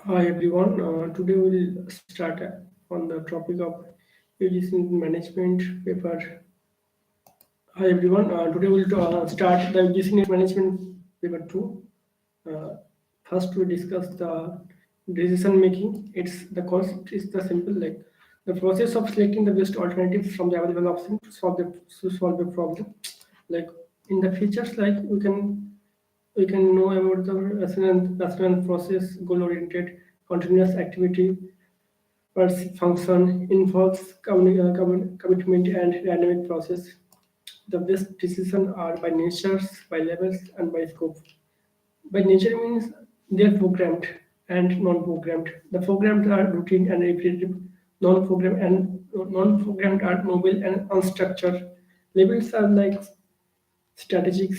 Hi everyone. Today we'll start on the topic of UGC management paper. Hi everyone. Today we'll start the UGC NET Management paper 2. Uh, First we discuss the decision making. It's the concept is the simple like the process of selecting the best alternatives from the available option to solve the problem. Like in the features, like we can know about the rational process, goal oriented, continuous activity, function involves commitment and dynamic process. The best decisions are by nature, by levels, and by scope. By nature means they're programmed and non-programmed. The programmed are routine and repetitive. Non-programmed are mobile and unstructured. Labels are like strategic,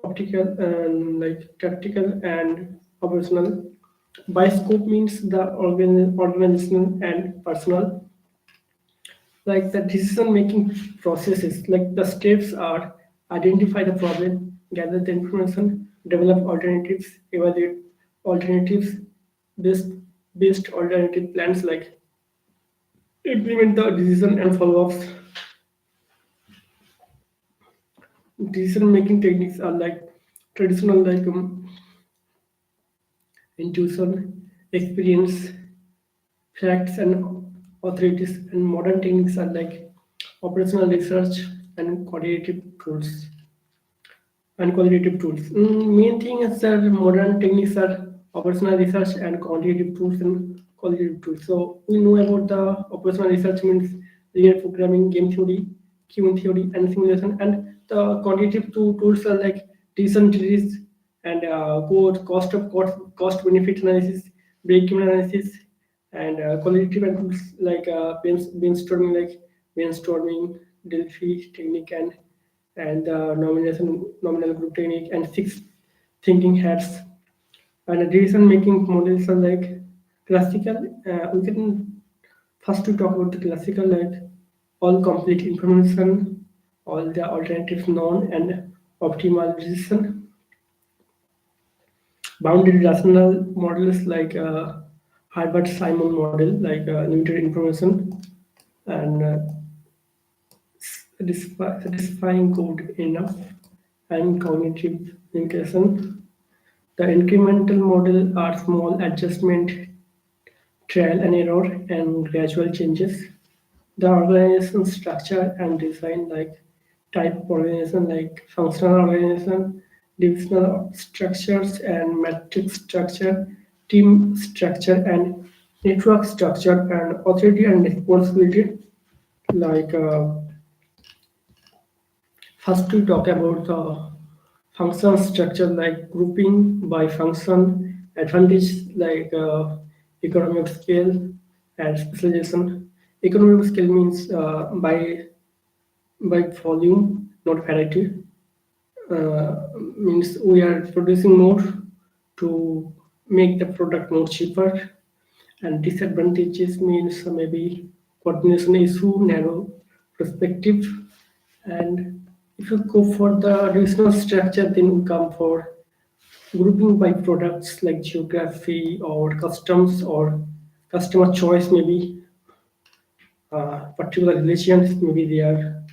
optical, and like tactical and operational. By scope means the organizational and personal. Like the decision making processes, like the steps are identify the problem, gather the information, develop alternatives, evaluate alternatives, based based alternative plans, like implement the decision and follow-ups. Decision making techniques are like traditional like intuition, experience, facts and authorities, and modern techniques are like operational research and qualitative tools. Main thing is that modern techniques are operational research and quantitative tools and qualitative tools. So we know about the operational research means linear programming, game theory, human theory, and simulation. And the quantitative tools are like decision trees and cost benefit analysis, break-even analysis, and qualitative and tools like brainstorming, Delphi technique, and nominal group technique and six thinking hats. And the decision making models are like classical. We can first to talk about the classical like all complete information, all the alternatives known, and optimal decision. Bounded rational models like Herbert Simon model, like limited information and satisfying code enough and cognitive limitation. The incremental model are small adjustment, trial and error, and gradual changes. The organization structure and design like type of organization like functional organization, divisional structures and matrix structure, team structure and network structure, and authority and responsibility. Like first we talk about the function structure like grouping by function, advantage like economy of scale and specialization. Economy of scale means by volume, not variety. Means we are producing more to make the product more cheaper. And disadvantages means maybe coordination issue, narrow perspective. And if you go for the regional structure, then we come for grouping by products like geography or customs or customer choice, maybe particular relations, maybe there,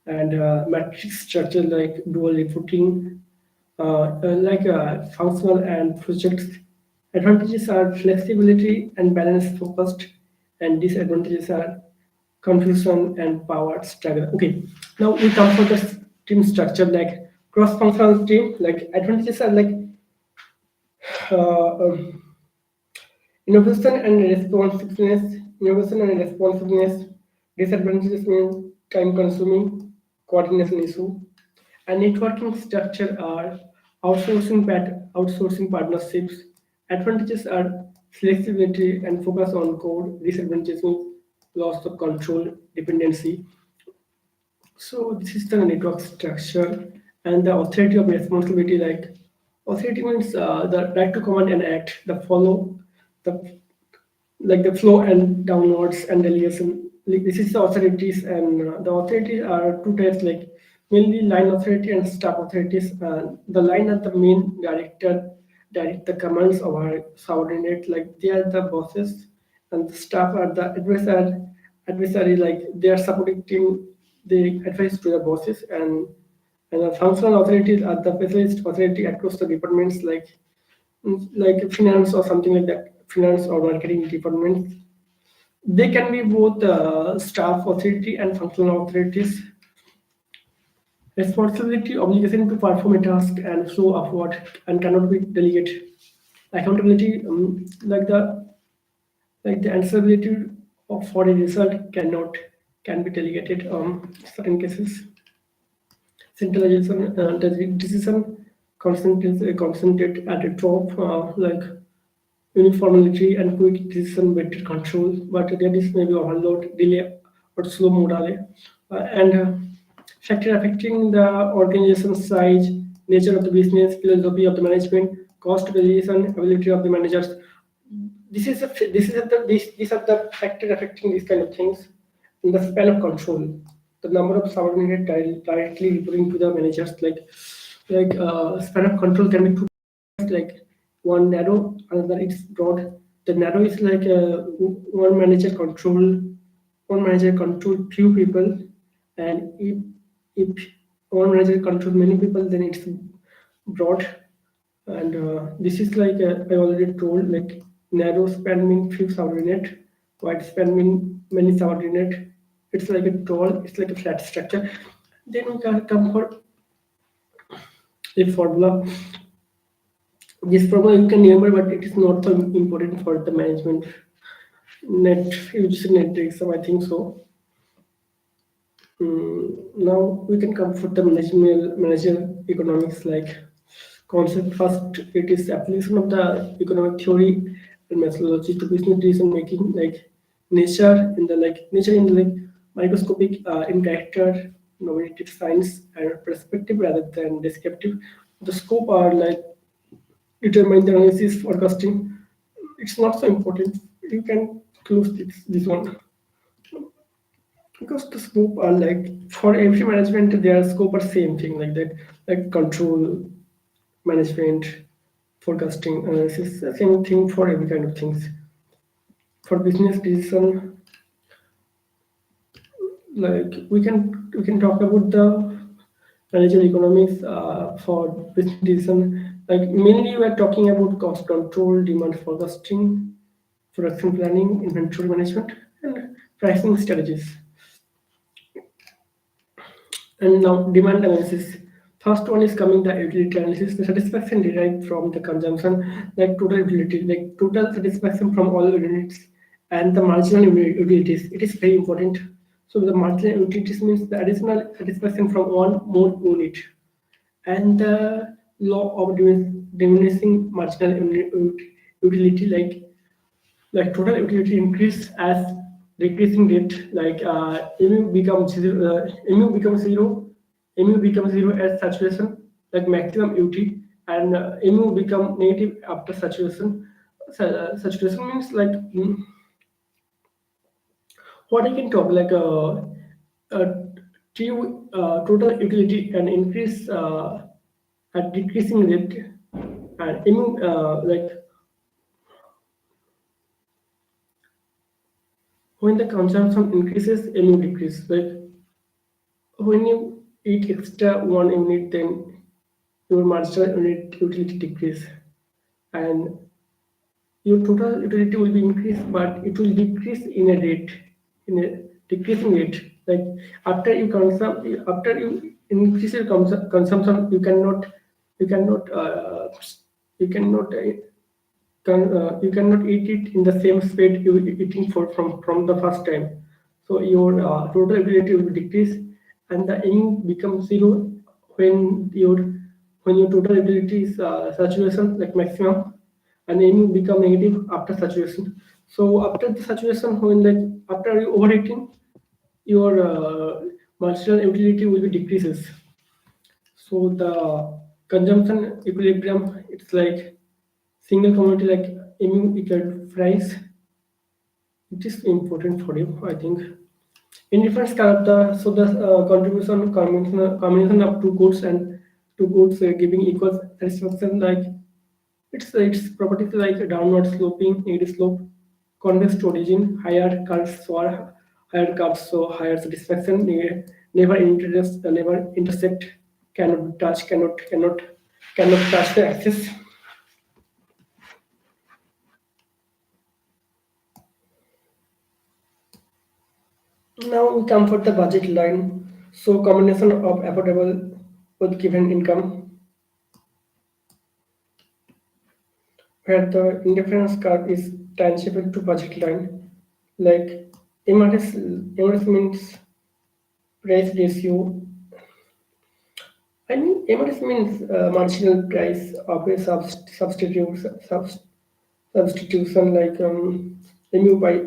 and matrix structure like dual reporting, like functional and projects. Advantages are flexibility and balance focused, and disadvantages are confusion and power struggle. Okay, now we come for the team structure like cross-functional team. Like advantages are like uh, um, innovation and responsiveness. Innovation and responsiveness. Disadvantages mean time consuming, coordination issue, and networking structure are outsourcing partnerships. Advantages are flexibility and focus on code. Disadvantages means loss of control, dependency. So this is the network structure and the authority of responsibility. Like authority means the right to command and act, the follow, the like the flow and downwards and delegation. Like this is the authorities, and the authorities are two types, like mainly line authority and staff authorities. The line are the main director direct the commands of our subordinate, like they are the bosses, and the staff are the adversary, like they are supporting the advice to the bosses, and the functional authorities are the specialist authority across the departments, like finance or something like that, finance or marketing departments. They can be both staff authority and functional authorities. Responsibility, obligation to perform a task and show upward and cannot be delegated. Accountability, like the answerability for a result can be delegated. Certain cases, centralization, the decision concentrate at the top, like uniformity and quick decision better control, but there is maybe overload, delay, or slow morale, and factor affecting the organization size, nature of the business, philosophy of the management, cost variation, ability of the managers. These are the factor affecting these kind of things. And the span of control, the number of subordinate directly reporting to the managers, span of control can be two, like one narrow, another is broad. The narrow is like one manager control few people, and if one manager control many people, then it's broad. And this is like I already told, like narrow span mean few subordinate, wide span mean many subordinate. It's like a tall, it's like a flat structure. Then we can come for a formula. This formula you can remember, but it is not so important for the management net UGC NET exam, I think so. Now we can come for the managerial economics, like concept. First, it is application of the economic theory and methodology to business decision making, like nature in the microscopic in character, nominative science and perspective rather than descriptive. The scope are like determine the analysis forecasting. It's not so important. You can close this one, because the scope are like for every management their scope are same thing like that, like control, management, forecasting, analysis, the same thing for every kind of things. For business decision, like we can talk about the managerial economics for business decision. Like mainly we are talking about cost control, demand forecasting, production planning, inventory management, and pricing strategies. And now demand analysis. First one is coming the utility analysis, the satisfaction derived from the consumption, like total utility, like total satisfaction from all units, and the marginal utilities. It is very important. So the marginal utilities means the additional satisfaction from one more unit, and the law of diminishing marginal utility, like total utility increase as decreasing rate, like mu becomes zero, mu becomes zero at saturation, like maximum ut, and mu become negative after saturation. Saturation means like what I can talk, like total utility and increase at decreasing rate, and mu like when the consumption increases, mu decrease. Like when you eat extra one unit, then your marginal unit utility decrease, and your total utility will be increased, but it will decrease in a decreasing rate. Like after you increase your consumption, you cannot, you cannot you cannot eat it in the same speed you were eating from the first time. So your total utility will decrease, and the aim becomes zero when your total utility is saturation, like maximum, and aim will become negative after saturation. So after the saturation, when like after you overeating, your marginal utility will be decreases. So the consumption equilibrium, it's like single commodity, like mu equal to price. It is important for you, I think. In different kind of the contribution combination of two goods giving equal satisfaction, like Its properties like downward sloping, negative slope, convex to origin, higher curves or higher curves, so higher satisfaction, never intersect, cannot touch, cannot touch the axis. Now we come for the budget line. So combination of affordable with given income, where the indifference curve is tangible to budget line. Like MRS means price ratio. I mean MRS means marginal price of a substitution like mu by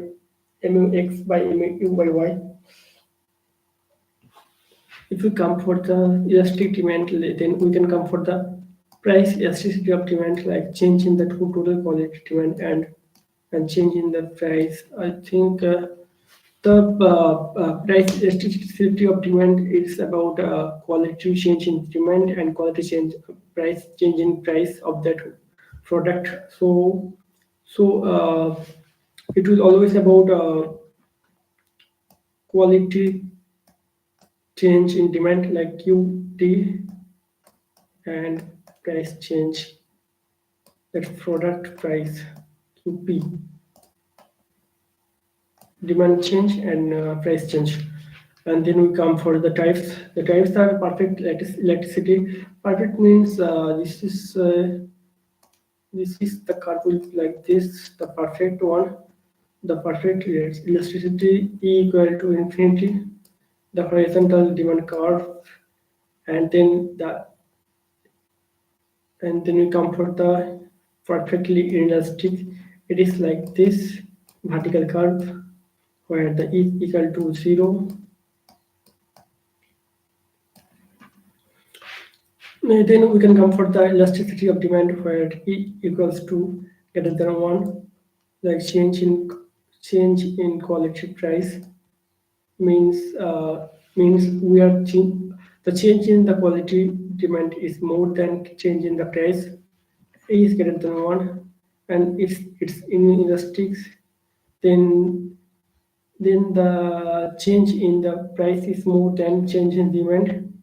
mu x by mu by y. If we come for the elastic demand, then we can come for the price elasticity of demand, like change in the total quality demand and change in the price. I think the price elasticity of demand is about quality change in demand and quality change in price of that product. So it will always about quality change in demand like QD and price change, that's product price QP, demand change and price change. And then we come for the types. The types are perfect elasticity. Perfect means this is the curve will look like this, the perfect one. The perfect elasticity E equal to infinity, the horizontal demand curve, and then we come for the perfectly inelastic. It is like this vertical curve where the E equal to 0. Then we can come for the elasticity of demand where E equals to greater than 1. Like change in quality price means the change in the quality demand is more than change in the price. E is greater than 1, and if it's inelastic, then the change in the price is more than change in demand.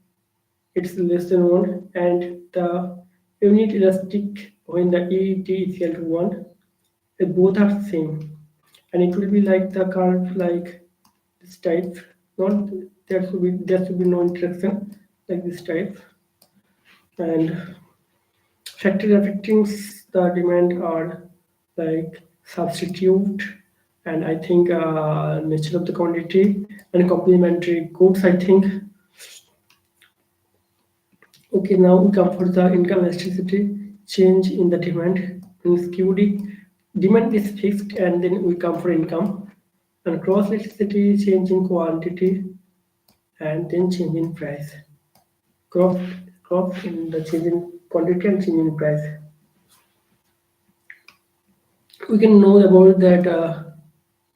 It's less than 1, and the unit elastic when the ET is equal to 1, both are same, and it will be like the curve like this type. Not there should be no interaction like this type, and factors affecting the demand are like substitute, and I think nature of the quantity and complementary goods, I think. Okay, now we come for the income elasticity, change in the demand means QD. Demand is fixed, and then we come for income. And cross elasticity, change in quantity, and then change in price. Cross in the change in quantity and change in price. We can know about that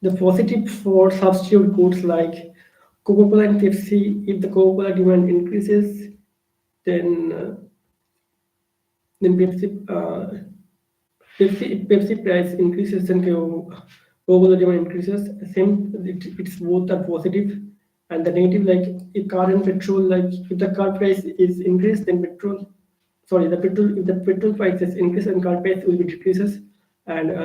the positive for substitute goods like Coca-Cola and Pepsi. If the Coca-Cola demand increases, then Pepsi price increases and Coca-Cola demand increases. Same, it's both are positive. And the negative, like if car and petrol, like if the car price is increased, then if the petrol prices increase and car price will be decreases, and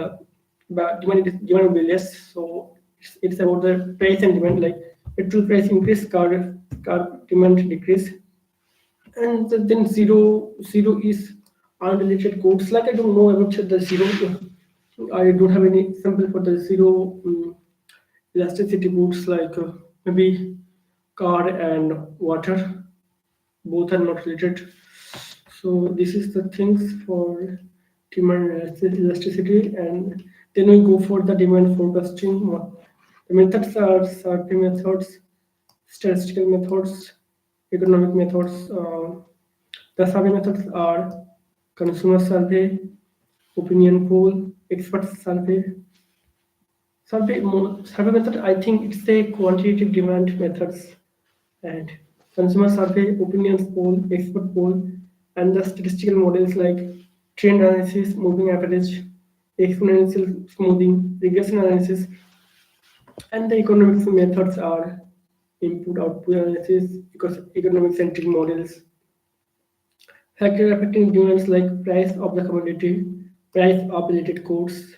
but demand will be less. So it's about the price and demand. Like petrol price increase, car demand decrease, and then zero is unrelated codes. Like I don't know about the zero. I don't have any example for the zero elasticity goods like maybe car and water. Both are not related. So this is the things for demand elasticity, and then we go for the demand forecasting. The methods are survey methods, statistical methods, economic methods. The survey methods are consumer survey, opinion poll, expert survey. Survey method, I think it's a quantitative demand methods, and consumer survey, opinions poll, expert poll, and the statistical models like trend analysis, moving average, exponential smoothing, regression analysis, and the economics methods are input-output analysis, because economic-centric models, factor affecting demands like price of the commodity, price of related goods,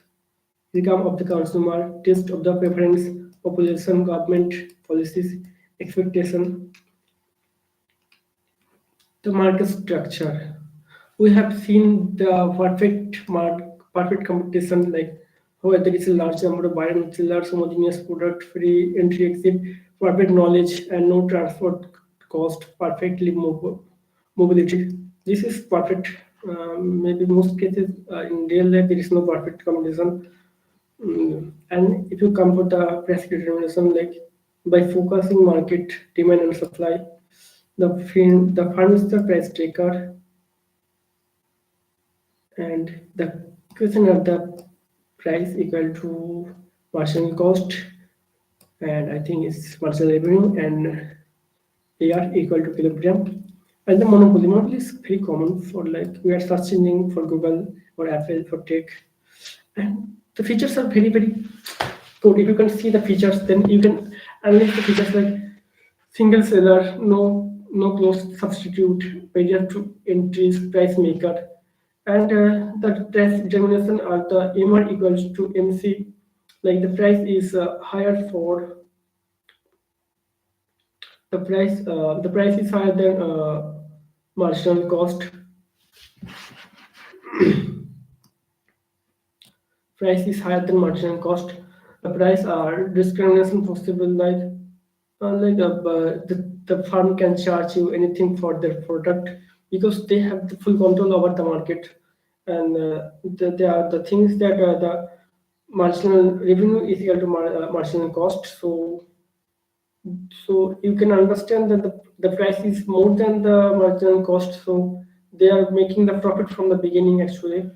income of the consumer, taste of the preference, population, government policies, expectation, the market structure. We have seen the perfect competition, like where there is a large number of buyer and sellers, homogeneous product, free entry exit, perfect knowledge and no transport cost, perfectly mobility. This is perfect. Maybe most cases in real life there is no perfect competition. And if you come to the price determination, like by focusing market demand and supply, the firm is the price taker, and the question of the price equal to marginal cost, and I think it's marginal revenue, and AR equal to kilogram. And the monopoly is very common for, like, we are searching for Google or Apple for tech, and the features are very good. If you can see the features, then you can analyze the features like single seller, no close substitute, barrier to entries, price maker, and the price determination are the MR equals to MC. Like the price is higher for the price is higher than marginal cost. Price is higher than marginal cost. The price are discrimination possible, the firm can charge you anything for their product because they have the full control over the market, and they are the things that the marginal revenue is equal to marginal cost. So you can understand that the price is more than the marginal cost. So they are making the profit from the beginning actually,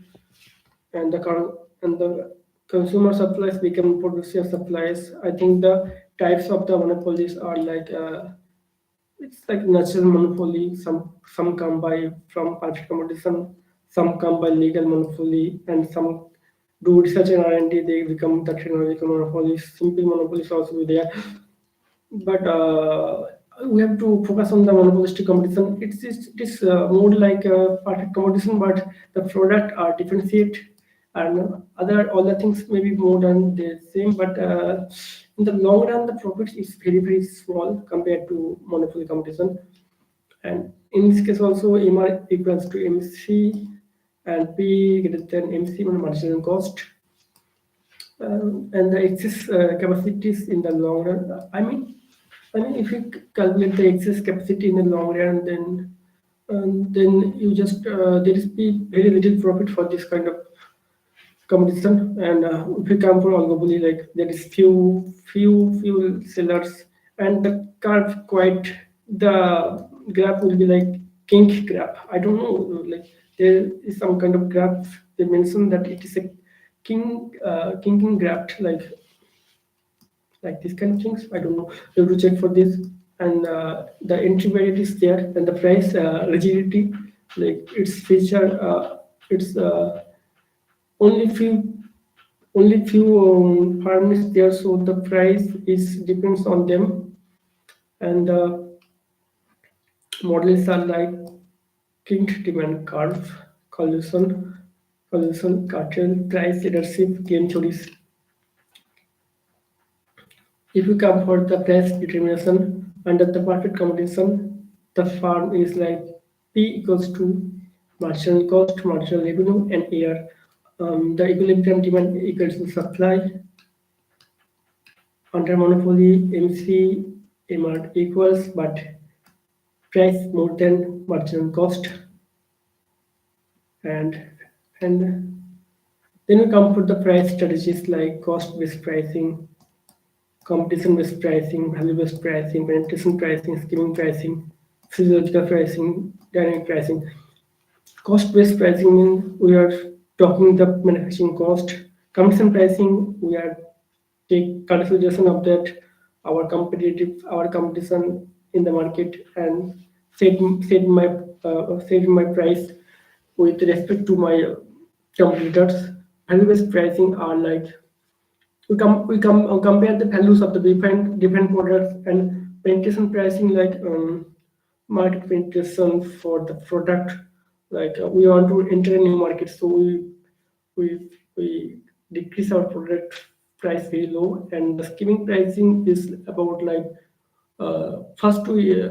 and the consumer supplies become producer supplies. I think the types of the monopolies are like it's like natural monopoly. Some come by from private competition, some come by legal monopoly, and some do research and R&D. They become the technological monopolies. Simple monopolies also be there, but we have to focus on the monopolistic competition. It is more like a perfect competition, but the product are differentiate, and other all the things may be more than the same, but in the long run the profit is very small compared to monopoly competition. And in this case also MR equals to MC and P greater than MC on marginal cost, and the excess capacities in the long run. I mean, if you calculate the excess capacity in the long run, then you just there is be very little profit for this kind of competition. And if you come for oligopoly, like there is few sellers, and the curve quite the graph will be like kink graph. I don't know, like there is some kind of graph. They mentioned that it is a kinking graph, like this kind of things. I don't know. You have to check for this. And the entry variety is there, and the price rigidity, like its feature, it's only few firms there, so the price is depends on them. And models are like kink demand curve, collision, cartel, price leadership, game theories. If you come for the price determination under the perfect competition, the firm is like P equals to marginal cost, marginal revenue, and AR. The equilibrium demand equals to supply. Under monopoly, MC, MR equals, but price more than marginal cost. And then we come for the price strategies like cost-based pricing, competition-based pricing, value-based pricing, penetration pricing, skimming pricing, physiological pricing, dynamic pricing. Cost-based pricing means we are talking the manufacturing cost. Competition pricing, we are take consideration of that our competition in the market, and set my price with respect to my competitors. Value-based pricing are like we compare the values of the different products, and penetration pricing like market penetration for the product. Like we want to enter a new market, so we decrease our product price very low, and the skimming pricing is about like first we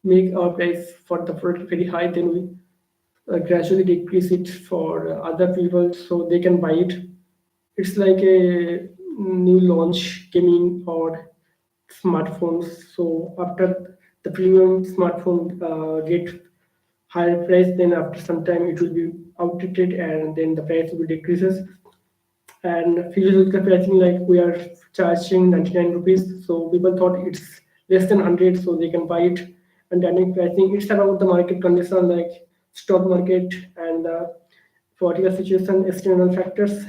make our price for the product very high, then we gradually decrease it for other people so they can buy it. It's like a new launch gaming or smartphones. So after the premium smartphone get higher price, then after some time it will be outdated, and then the price will be decreases. And physical pricing, like we are charging 99 rupees, so people thought it's less than 100, so they can buy it. And dynamic pricing, it's about the market condition, like stock market and political situation, external factors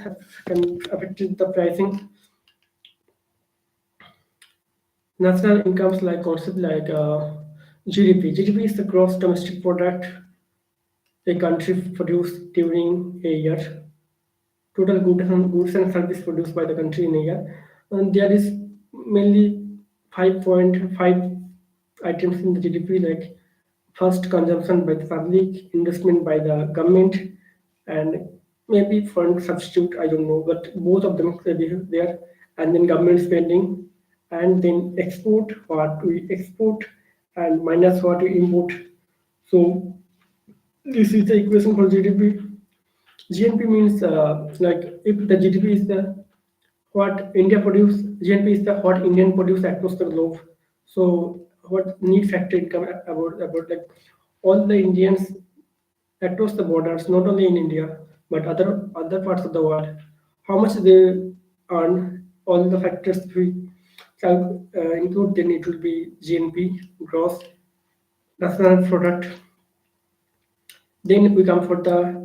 can affect the pricing. National incomes like concept like GDP. GDP is the gross domestic product a country produced during a year. Total goods and service produced by the country in a year. And there is mainly 5.5 items in the GDP, like first consumption by the public, investment by the government, and maybe foreign substitute, I don't know, but both of them will be there, and then government spending, and then export, what we export, and minus what we import. So this is the equation for GDP. GNP means like if the GDP is the what India produce, GNP is the what Indian produce across the globe. So what need factor income about like all the Indians across the borders, not only in India but other parts of the world, how much they earn, all the factors we include, then it will be GNP, gross national product. Then we come for the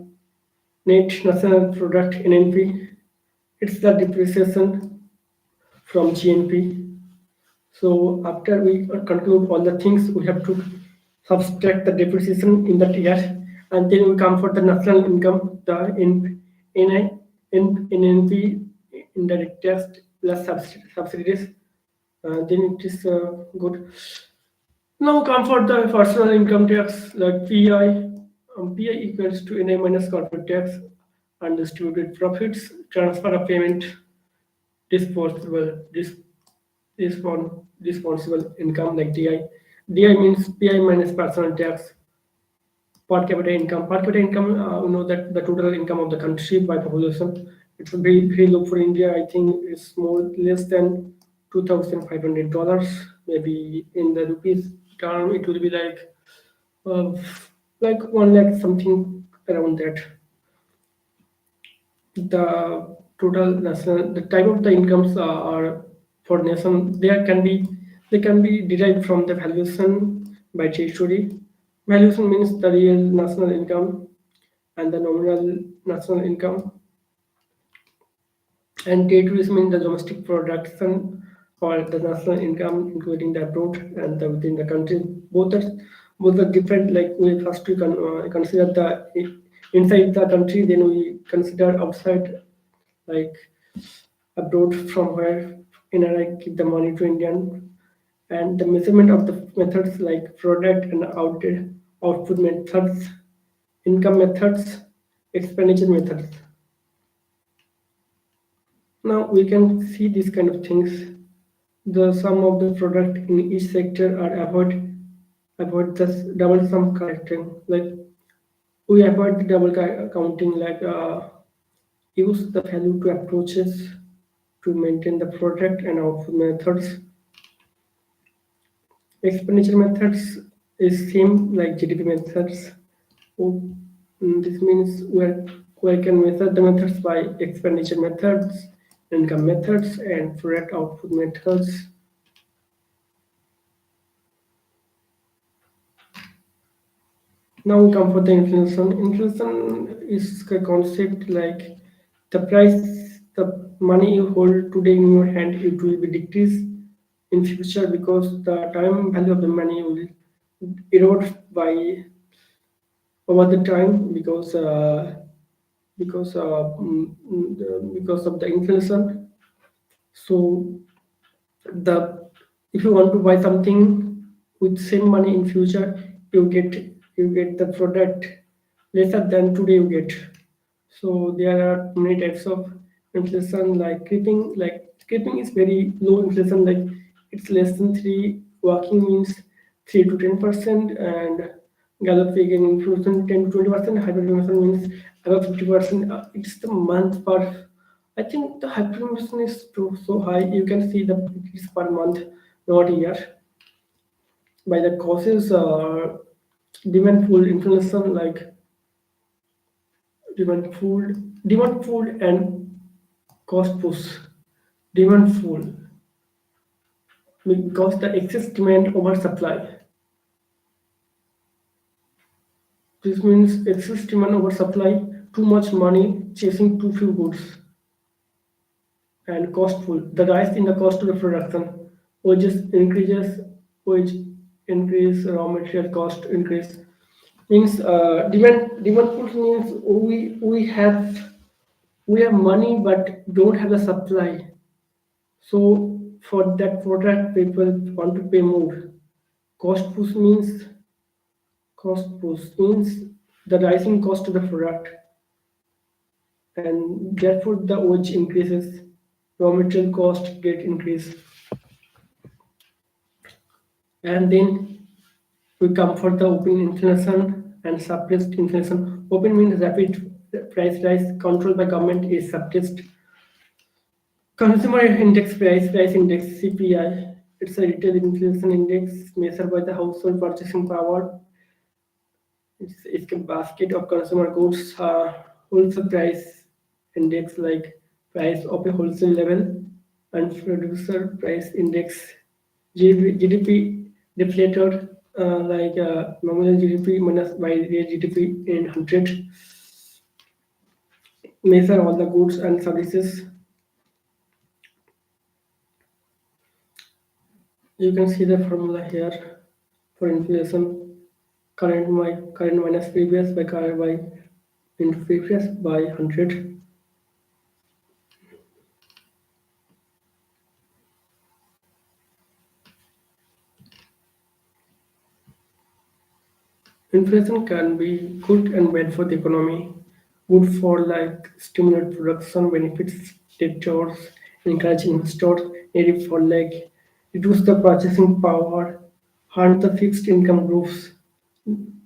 net national product, NNP. It's the depreciation from GNP. So after we conclude all the things, we have to subtract the depreciation in that year, and then we come for the national income, the NNP, indirect tax plus subsidies. Then it is good. Now come for the personal income tax, like PI. PI equals to NI minus corporate tax, undistributed profits, transfer of payment, disposable, responsible income, like DI. DI means PI minus personal tax. Per capita income. Per capita income, we know that the total income of the country by population, it will be very low for India. I think it's more less than $2,500. Maybe in the rupees term, it will be like 1 lakh something around that. The total national, the type of the incomes are for nation. They can be derived from the valuation by territory. Valuation means the real national income and the nominal national income, and territories mean the domestic production or the national income, including the abroad and the within the country. Both are different. Like we first we can consider the inside the country, then we consider outside, like abroad, from where NRI give the money to Indian, and the measurement of the methods like product and output methods, income methods, expenditure methods. Now we can see these kind of things. The sum of the product in each sector are avoid this double sum correcting. Like we avoid the double counting. Like use the value to approaches to maintain the product and output methods. Expenditure methods is same like GDP methods. So, this means we can measure the methods by expenditure methods, income methods, and product output methods. Now we come for the inflation. Inflation is a concept like the price, the money you hold today in your hand, it will be decreased in future because the time value of the money will erode by over the time because of the inflation. So the if you want to buy something with same money in future, you get the product lesser than today you get. So there are many types of inflation like creeping. Like creeping is very low inflation, like it's less than three. Working means 3 to 10%, and galloping inflation 10 to 20%. Hyperinflation means above 50%. It's the month per. I think the hyperinflation is so high. You can see the it's per month, not year. By the causes, demand pull inflation like demand pull and cost push. Demand pull because the excess demand over supply. This means excess demand over supply, too much money chasing too few goods. And cost pull, the rise in the cost of the production, wage increase, raw material cost increase. Means demand pull means we have money but don't have the supply. So for that product, people want to pay more. Cost push means the rising cost of the product, and therefore the wage increases, raw material cost get increased, and then we come for the open inflation and suppressed inflation. Open means rapid price rise controlled by government is suppressed. Consumer price index (CPI). It's a retail inflation index measured by the household purchasing power. It's a basket of consumer goods. Wholesale price index like price of a wholesale level, and producer price index GDP deflator like nominal GDP minus by real GDP in 100. Measure all the goods and services. You can see the formula here for inflation. Current minus previous by current by into previous by 100. Inflation can be good and bad for the economy. Good for like stimulate production, benefits debtors, encourage investors. Negative for like reduce the purchasing power, harm the fixed income groups.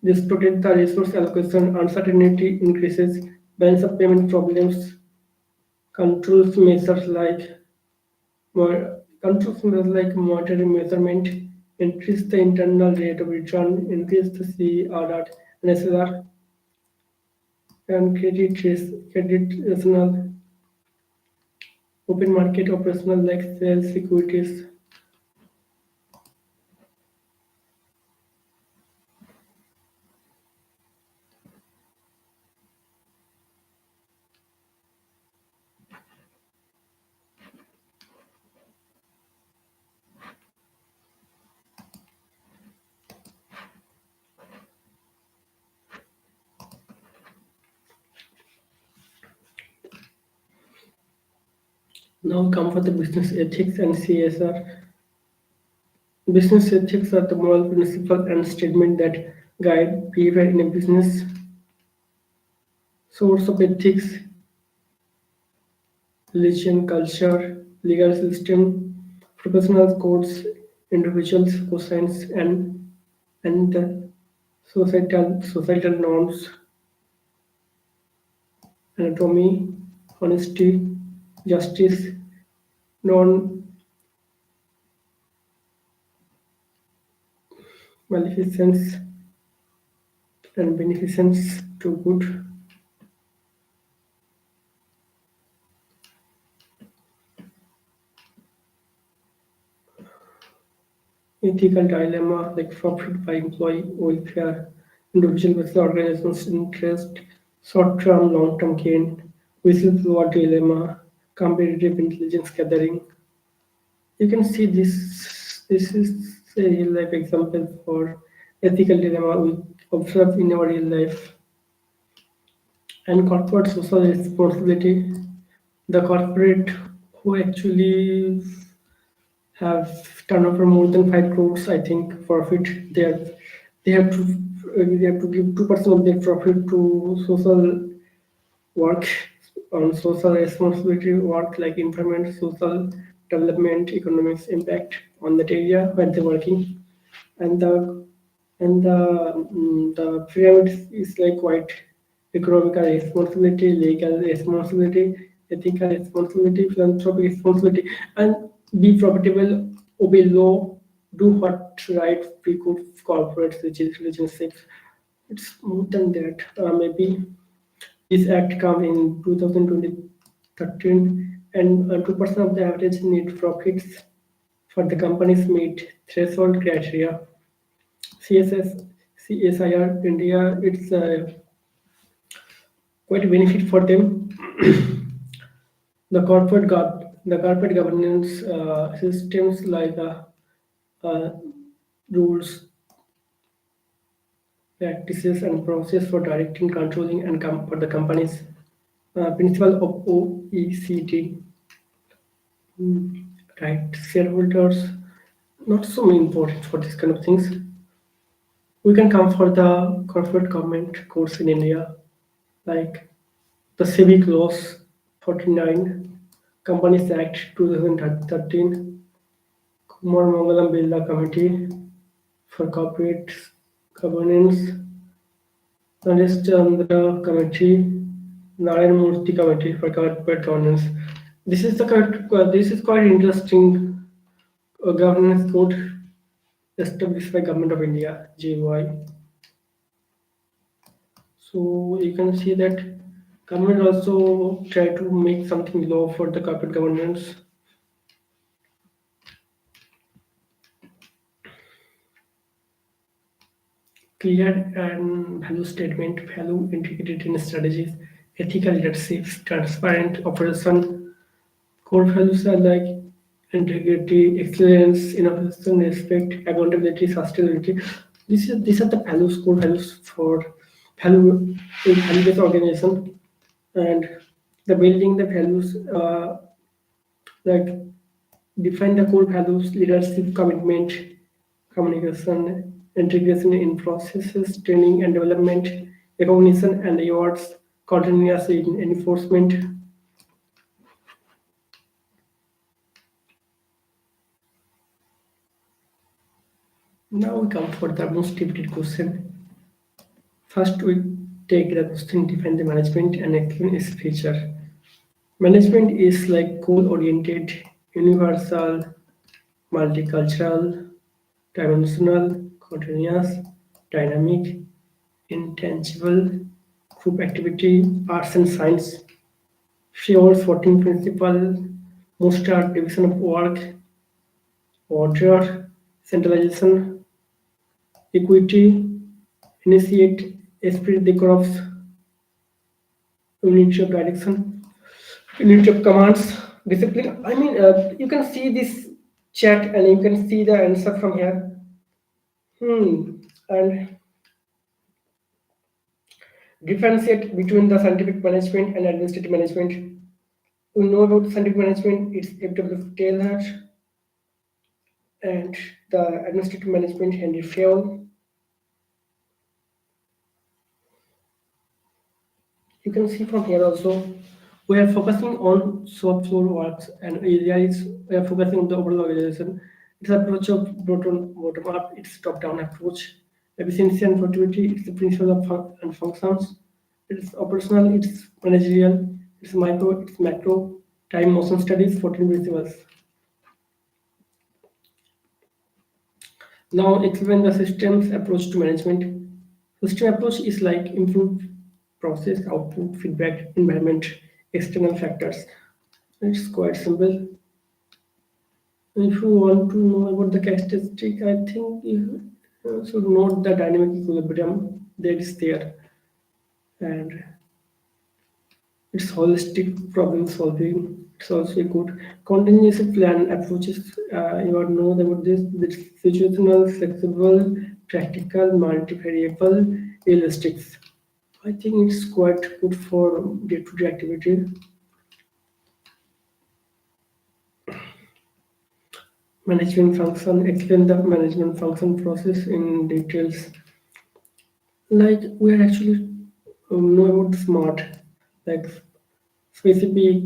Distorted the resource allocation, uncertainty increases, balance of payment problems, controls measures like monetary measurement, increase the internal rate of return, increase the CRR and SLR, and credit rational, open market operational like sales, securities. Now come for the business ethics and CSR. Business ethics are the moral principles and statements that guide behavior in a business. Source of ethics: religion, culture, legal system, professional codes, individuals, conscience, and the societal norms, anatomy, honesty, justice, non-maleficence, and beneficence to good. Ethical dilemma like profit by employee welfare, individual versus organization's interest, short-term, long-term gain, whistleblower dilemma, competitive intelligence gathering. You can see this. This is a real-life example for ethical dilemma we observe in our real life. And corporate social responsibility, the corporate who actually have turnover more than 5 crores, I think, profit. They have to give 2% of their profit to social work, on social responsibility work like environment, social development, economics impact on that area where they're working. And the pyramid is like quite economical responsibility, legal responsibility, ethical responsibility, philanthropic responsibility, and be profitable, obey law, do what right, be good corporates, which is relationships. It's more than that. Maybe this act come in 2013, and 2% of the average net profits for the companies meet threshold criteria. CSS, CSIR India, it's quite a benefit for them. The corporate governance systems like uh, rules, practices, and process for directing, controlling, and for the companies. Principle of OECD, right? Shareholders, not so important for this kind of things. We can come for the corporate government course in India, like the Civic Laws 49, Companies Act 2013, Kumar Mangalam Birla Committee for Corporate Governance, Naresh Chandra Committee, Narayan Murthy Committee for Corporate Governance. This is quite interesting governance code established by Government of India, GY. So you can see that government also try to make something law for the corporate governance. Clear and value statement, value integrated in strategies, ethical leadership, transparent operation. Core values are like integrity, excellence, innovation, respect, accountability, sustainability. These are the values, core values for value in value-based organization. And the building the values like define the core values, leadership, commitment, communication, integration in processes, training and development, recognition and awards, continuous in enforcement. Now we come for the most debated question. First, we take the question, define the management and explain its feature. Management is like goal-oriented, universal, multicultural, dimensional, continuous, dynamic, intangible, group activity, arts and science, Fiore's 14 principle, Mustard division of work, order, centralization, equity, initiate, esprit de corps, unity of direction, unity of commands, discipline. I mean, you can see this chat and you can see the answer from here. And differentiate between the scientific management and administrative management. We know about scientific management, it's F.W. Taylor, and the administrative management, Henry Fayol. You can see from here also, we are focusing on shop floor works and areas. We are focusing on the overall organization. It's approach of bottom up, it's top-down approach. Efficiency and productivity, it's the principle of and functions. It's operational, it's managerial, it's micro, it's macro, time motion studies, 14 principles. Now explain the systems approach to management. System approach is like improve process, output, feedback, environment, external factors. It's quite simple. If you want to know about the characteristic, I think you should note the dynamic equilibrium that is there. And it's holistic problem solving. It's also good. Contingency plan approaches, you are know about this. It's situational, flexible, practical, multivariable, realistic. I think it's quite good for day-to-day activity. Management function, explain the management function process in details. Like we are actually know about SMART, like specific,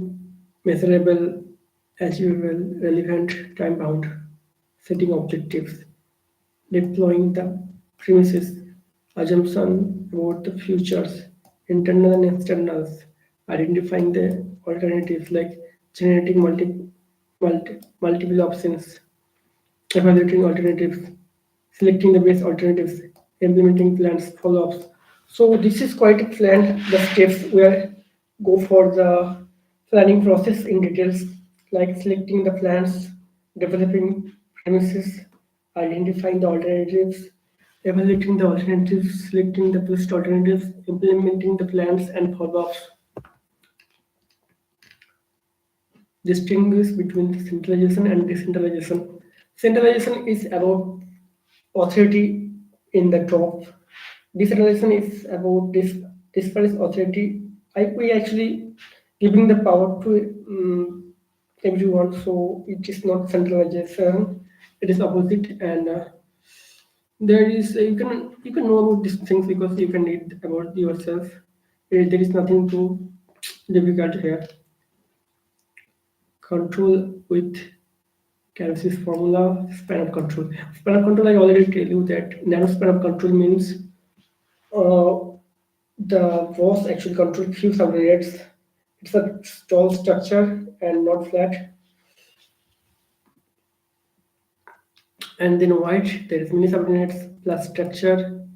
measurable, achievable, relevant, time bound, setting objectives, deploying the premises, assumption about the futures, internal and externals, identifying the alternatives like generating multiple options, evaluating alternatives, selecting the best alternatives, implementing plans, follow-ups. So this is quite a plan, the steps where go for the planning process in details, like selecting the plans, developing premises, identifying the alternatives, evaluating the alternatives, selecting the best alternatives, implementing the plans and follow-ups. Distinguish between centralization and decentralization. Centralization is about authority in the top. Decentralization is about dispersed authority. We actually giving the power to everyone, so it is not centralization. It is opposite, and there is you can know about these things because you can read about yourself. There is nothing too difficult here. Control with Kelsey's formula, span of control. Span of control, I already tell you that narrow span of control means the boss actually control few subunits. It's a tall structure and not flat. And then white, there is many subunits plus structure.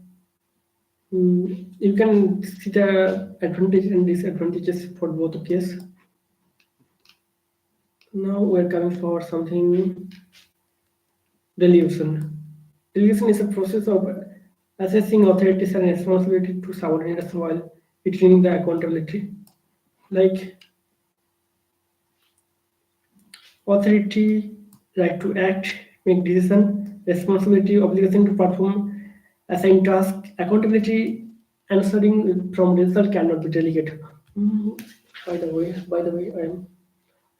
You can see the advantages and disadvantages for both of these. Now we're coming for something delegation. Delegation is a process of assessing authorities and responsibility to subordinates while retaining the accountability. Like authority, right to act, make decision, responsibility, obligation to perform assigned task, accountability, answering from result cannot be delegated. By the way,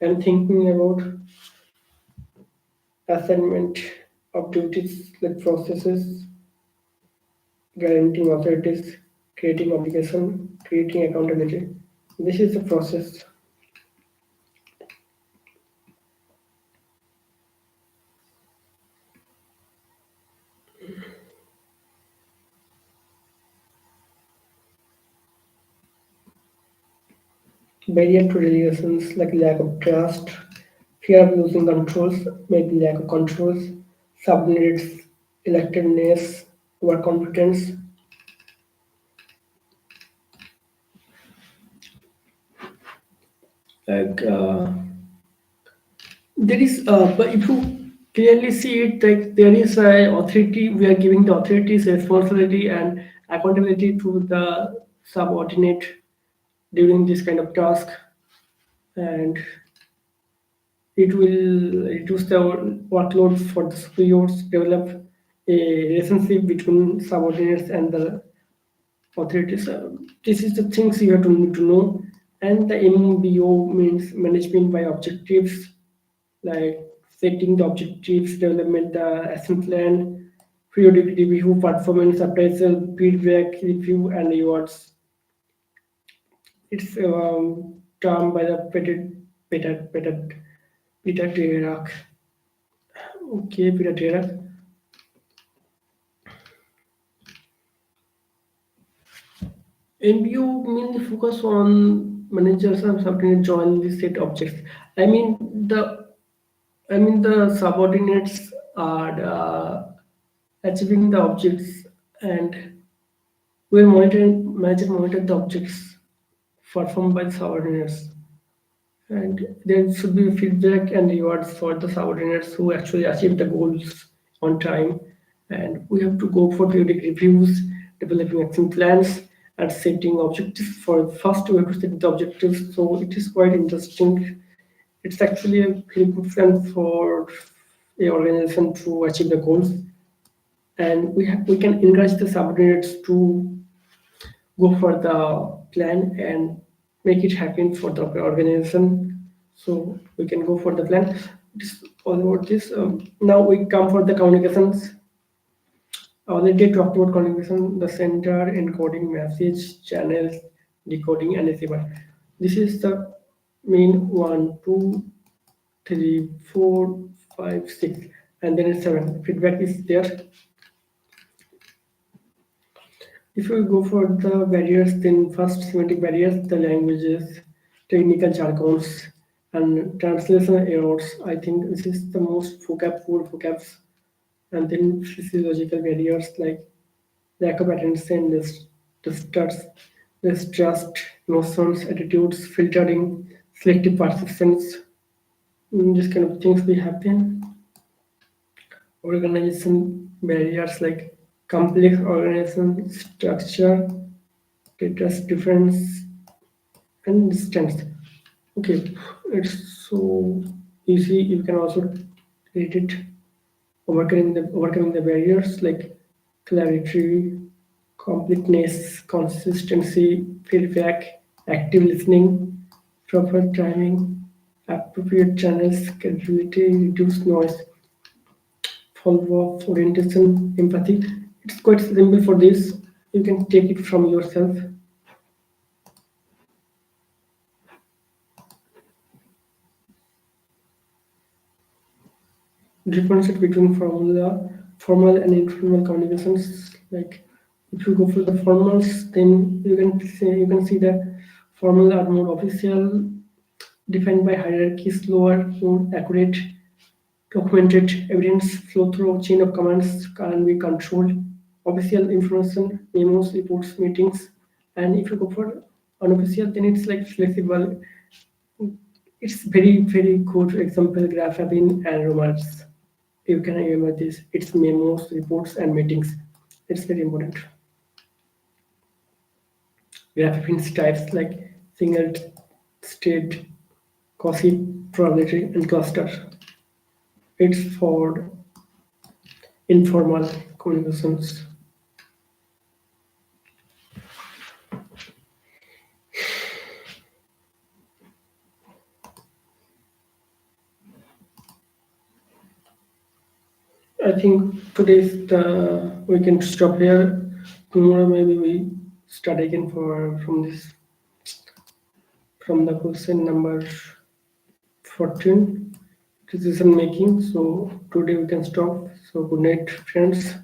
I'm thinking about assignment of duties like processes, guaranteeing authorities, creating obligation, creating accountability. This is the process. Barrier to delegations like lack of trust, fear of losing controls, maybe lack of controls, subordinates, electedness, overconfidence. Like there is, but if you clearly see it, like there is a authority. We are giving the authorities responsibility and accountability to the subordinate during this kind of task, and it will reduce the workload for the superiors, develop a relationship between subordinates and the authorities. This is the things you have to need to know. And the MBO means management by objectives, like setting the objectives, development, the action plan, periodic review, performance appraisal, feedback, review, and rewards. It's termed by the Peter Dirac. Okay, Peter Dirac. MBO mainly focus on managers and subordinates jointly set objects. I mean the subordinates are achieving the objects, and we manager monitor the objects performed by the subordinates. And there should be feedback and rewards for the subordinates who actually achieve the goals on time. And we have to go for periodic reviews, developing action plans, and setting objectives. For first, we have to set the objectives. So it is quite interesting. It's actually a very good plan for a organization to achieve the goals. And we can encourage the subordinates to go for the plan and make it happen for the organization. So we can go for the plan. It's all about this. Now we come for the communications. Already talked about communication, the center, encoding, message, channels, decoding, and receiver. This is the main 1, 2, 3, 4, 5, 6, and then it's 7. Feedback is there. If you go for the barriers, then first semantic barriers, the languages, technical jargons, and translation errors. I think this is the most poor vocabs. And then physiological barriers like lack of attention, distrust, emotions, attitudes, filtering, selective perceptions. This kind of things will happen. Organization barriers like complex organization structure, data difference, and distance. Okay, it's so easy. You can also read it. Overcoming the barriers like clarity, completeness, consistency, feedback, active listening, proper timing, appropriate channels, credibility, reduce noise, follow-up, orientation, empathy. It's quite simple for this. You can take it from yourself. Differentiate between formal and informal communications. Like if you go for the formals, then you can see that formal are more official, defined by hierarchy, slower, more accurate, documented evidence flow through chain of commands can be controlled. Official information, memos, reports, meetings, and if you go for unofficial, then it's like flexible. It's very good example, graphene and romance. You can remember this. It's memos, reports, and meetings. It's very important. Graphene types like single state, Cauchy, probability, and cluster. It's for informal communications. I think today's we can stop here. Tomorrow maybe we start again from the question number 14, decision making. So today we can stop. So good night, friends.